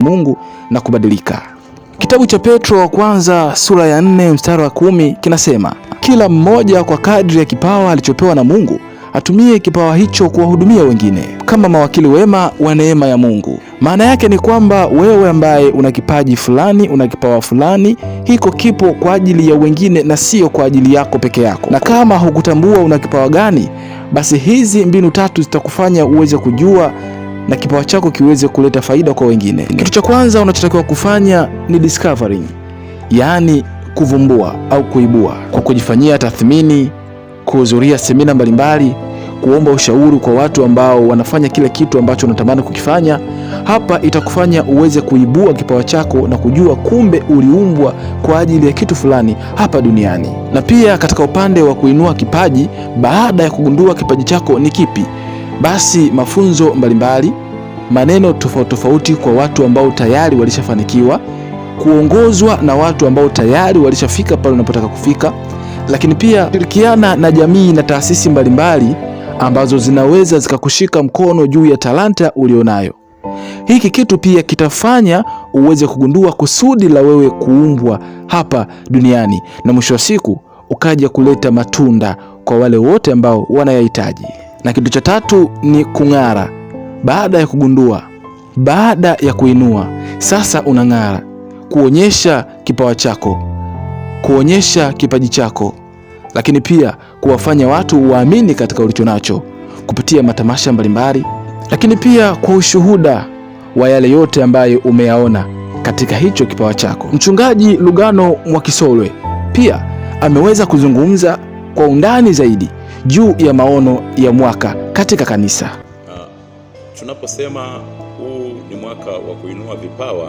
Mungu na kubadilika. Kitabu cha Petro wa kwanza sura ya 4 mstari wa 10 kinasema, kila mmoja kwa kadri ya kipawa alichopewa na Mungu atumie kipawa hicho kuwahudumia wengine kama mawakili wema wa neema ya Mungu. Maana yake ni kwamba wewe ambaye una kipaji fulani, una kipawa fulani, hiko kipo kwa ajili ya wengine na sio kwa ajili yako peke yako. Na kama hukutambua una kipawa gani, basi hizi mbinu tatu zitakufanya uweze kujua na kipawa chako kiweze kuleta faida kwa wengine. Kitu cha kwanza unachotakiwa kufanya ni discovering, yaani kuvumbua au kuibua, kwa kujifanyia tathmini, kuhudhuria semina mbalimbali, kuomba ushauri kwa watu ambao wanafanya kile kitu ambacho unatamani kukifanya. Hapa itakufanya uweze kuibua kipawa chako na kujua kumbe uliumbwa kwa ajili ya kitu fulani hapa duniani. Na pia katika upande wa kuinua kipaji, baada ya kugundua kipaji chako ni kipi, basi mafunzo mbalimbali, maneno tofauti tofauti kwa watu ambao tayari walishafanikiwa, kuongozwa na watu ambao tayari walishafika pale unapotaka kufika, lakini pia kushirikiana na jamii na taasisi mbalimbali ambazo zinaweza zikakushika mkono juu ya talanta ulionayo. Hiki kitu pia kitafanya uweze kugundua kusudi la wewe kuumbwa hapa duniani, na mwisho wa siku ukaja kuleta matunda kwa wale wote ambao wanayahitaji. Na kitu cha tatu ni kung'ara. Baada ya kugundua, baada ya kuinua, sasa unang'ara, kuonyesha kipawa chako, kuonyesha kipaji chako, lakini pia kuwafanya watu waamini katika ulichonacho kupitia matamasha mbalimbali, lakini pia kwa ushuhuda wa yale yote ambayo umeyaona katika hicho kipawa chako. Mchungaji Lugano Mwakisolwe pia ameweza kuzungumza kwa undani zaidi juu ya maono ya mwaka katika kanisa. Tunaposema huu ni mwaka wa kuinua vipawa,